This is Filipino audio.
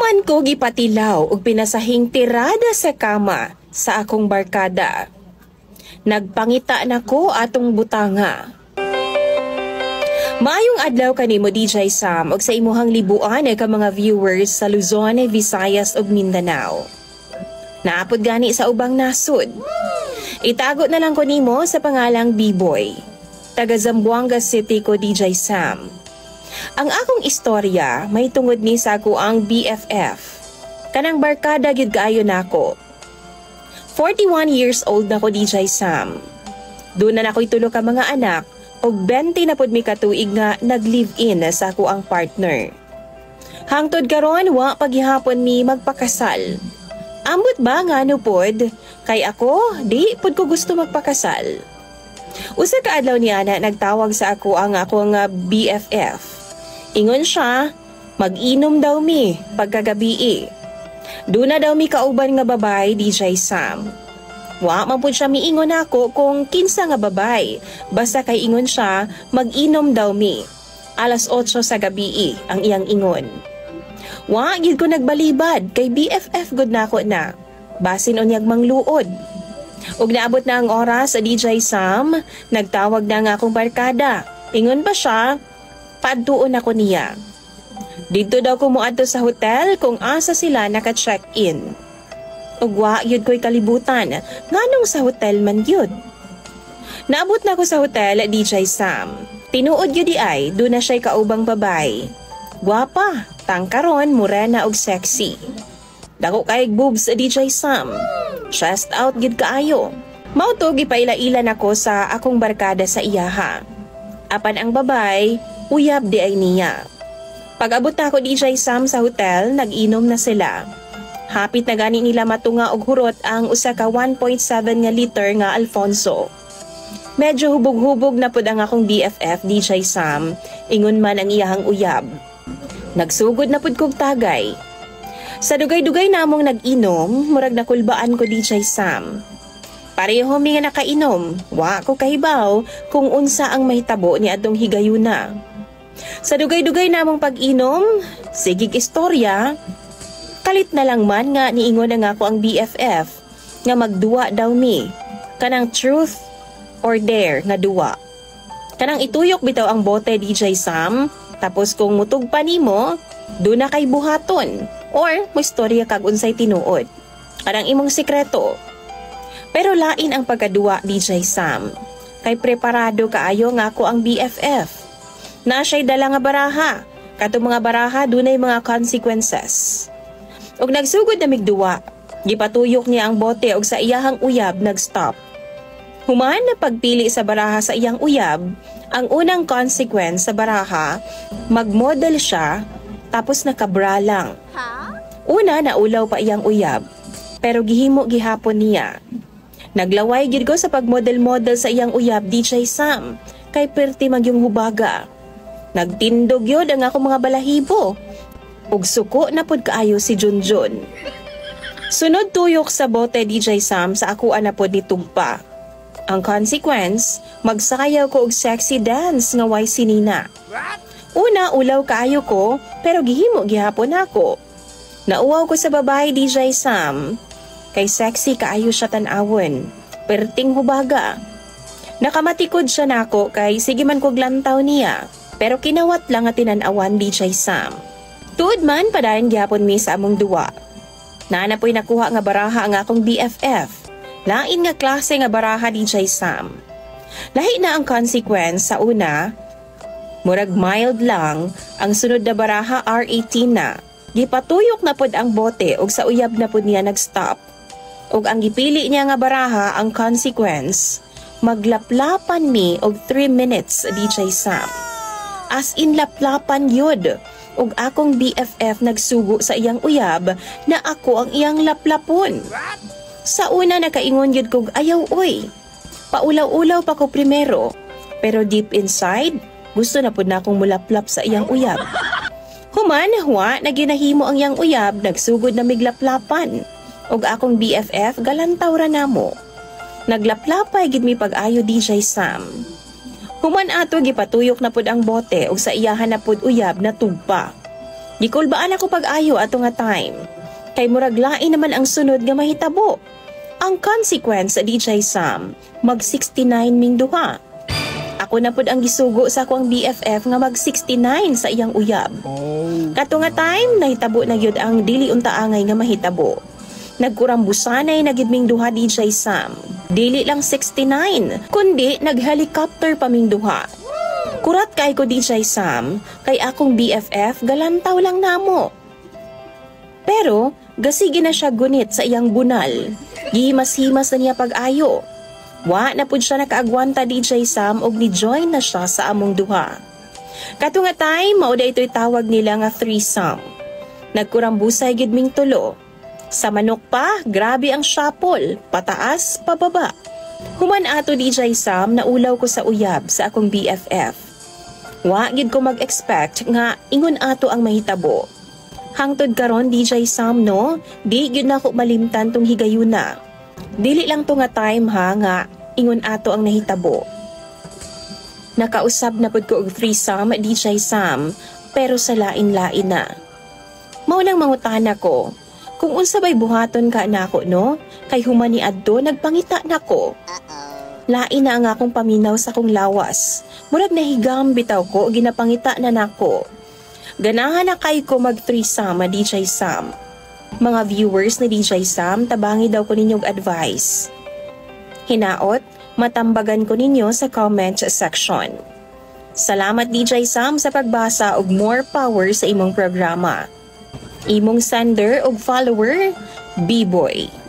Human ko gipatilaw og pinasahing tirada sa kama sa akong barkada. Nagpangita nako atong butanga. Maayong adlaw kanimo DJ Sam ug sa imuhang libuan ka mga viewers sa Luzon, Visayas ug Mindanao. Naapod gani sa ubang nasod. Itago na lang ko nimo sa pangalang B-Boy. Taga Zamboanga City ko DJ Sam. Ang akong istorya may tungod ni sa ako ang BFF. Kanang barkada gyud kaayo nako. 41 years old na ko DJ Sam. Doon na ako'y tulo ka mga anak og 20 na pud mi katuig nga nag-live-in sa ako ang partner. Hangtod karon wa paghihapon mi magpakasal. Ambot ba nga no pod? Kay ako, di pud ko gusto magpakasal. Usa ka adlaw ni ana nagtawag sa ako ang akong BFF. Ingon siya, mag-inom daw mi pagkagabi. Doon na daw mi kauban nga babay DJ Sam. Wa man pud siya miingon ako kung kinsa nga babay. Basta kay ingon siya, mag-inom daw mi. Alas 8 sa gabi ang iyang ingon. Wa gid ko nagbalibad kay BFF gud nako na. Basin unyag mangluod. Ug naabot na ang oras sa DJ Sam, nagtawag na nga akong barkada. Ingon pa siya, padtuon ako niya. Dito daw ko moadto sa hotel kung asa sila naka-check-in. Ug wa gyud ko'y kalibutan, nganong sa hotel man gyud. Naabot na ako sa hotel DJ Sam. Tinuod gyud ay, do na siya'y kaubang babay. Gwapa, tangkaron, morena ug sexy. Dako kay boobs DJ Sam. Chest out gyud kaayo. Mao to gipaila-ila nako sa akong barkada sa iyaha. Apan ang babay, uyab di ay niya. Pag-abot na ako DJ Sam sa hotel, nag-inom na sila. Hapit na gani nila matunga og hurot ang usa ka 1.7 nga liter nga Alfonso. Medyo hubog-hubog na pud ang akong BFF DJ Sam, ingon man ang iyahang uyab. Nagsugod na pud kog tagay. Sa dugay-dugay namong nag-inom, murag nakulbaan ko DJ Sam. Pareho mi nga nakainom, wa ko kahibaw kung unsa ang mahitabo ni adtong higayuna. Sa dugay-dugay namong pag-inom, sigig istorya, kalit na lang man nga niingon na nga ko ang BFF nga magduwa daw mi, kanang truth or dare nga duwa. Kanang ituyok bitaw ang bote DJ Sam, tapos kung mutug pa nimo, do na kay buhaton or mo istorya kag unsay tinuod. Kanang imong sikreto. Pero lain ang pagkaduwa DJ Sam, kay preparado kaayo nga ako ang BFF. Na siya'y dala nga baraha. Kato mga baraha, dunay mga consequences. Og nagsugod na migduwa, gipatuyok niya ang bote og sa iyahang uyab nag-stop. Human na pagpili sa baraha sa iyang uyab, ang unang consequence sa baraha, mag-model siya, tapos nakabra lang. Una, naulaw pa iyang uyab, pero gihimo gihapon niya. Naglaway gid ko sa pag-model-model sa iyang uyab DJ Sam, kay perti magyong hubaga. Nagtindog yun ang akong mga balahibo. Ug suko na pud kaayo si Junjun. Sunod tuyok sa bote DJ Sam sa ako na pud ni tugpa. Ang consequence, magsayaw ko og sexy dance nga way sinina. Una, ulaw kaayo ko, pero gihimo gihapon ako. Nauwaw ko sa babae DJ Sam. Kay sexy kaayo siya tan-awon. Perting hubaga. Nakamatikod siya nako kay sige man kog lantaw niya. Pero kinawat lang nga tinan-awan DJ Sam. Tuod man padayon gyapon mi sa among duwa. Naanapoy nakuha nga baraha ang akong BFF. Lain nga klase nga baraha DJ Sam. Lahi na ang consequence sa una, murag mild lang, ang sunod na baraha R18 na. Gipatuyok na pud ang bote ug sa uyab na pud niya nag-stop. Ug ang gipili niya nga baraha ang consequence, maglaplapan mi og 3 minutes DJ Sam. As in laplapan yun. Ug akong BFF nagsugo sa iyang uyab na ako ang iyang laplapon. Sa una nakaingon yun kog ayaw oy. Paulaw-ulaw pa ko primero. Pero deep inside, gusto na po na akong mulaplap sa iyang uyab. Human, na ginahimo ang iyang uyab, nagsugod na miglaplapan. Ug akong BFF galantaw ra namo. Naglaplapay gid mi pag-ayo DJ Sam. Human ato gipatuyok na pud ang bote ug sa iyahan na pud uyab na tugpa. Gikulbaan ako pag-ayo ato nga time. Kay murag lain naman ang sunod nga mahitabo. Ang consequence sa DJ Sam, mag 69 ming duha. Ako na pud ang gisugo sa akong BFF nga mag 69 sa iyang uyab. Kato nga time, nahitabo na gyud ang dili unta angay nga mahitabo. Nagkurambusanay na gid ming duha DJ Sam. Dili lang 69, kundi naghelicopter pa ming duha. Kurat kay ko DJ Sam, kay akong BFF galantaw lang namo. Pero gasigi na siya gunit sa iyang bunal. Gihimas-himas na niya pag-ayo. Wa na pud siya nakaagwanta DJ Sam og ni-join na siya sa among duha. Kato nga time, mao daytoy tawag nila nga threesome. Nagkurambusay gid ming tulo. Sa manok pa, grabe ang syapol, pataas, pababa. Human ato DJ Sam na ulaw ko sa uyab sa akong BFF. Wa gid ko mag-expect nga ingon ato ang mahitabo. Hangtod karon DJ Sam no, di gyud na ko malimtan tong higayuna. Dili lang to nga time ha nga ingon ato ang nahitabo. Nakausab na pud ko og threesome DJ Sam, pero sa lain-lain na. Mao nang mangutana ko, kung unsa bay buhaton ka nako no, kay human ni adto nagpangita nako. Lain na ang akong paminaw sa kong lawas. Murag nahigam bitaw ko ginapangita na nako. Ganahan na kay ko mag threesome DJ Sam. Mga viewers ni DJ Sam, tabangi daw ko ninyong advice. Hinaot, matambagan ko ninyo sa comment section. Salamat DJ Sam sa pagbasa og more power sa imong programa. Imong sender og follower, B-Boy.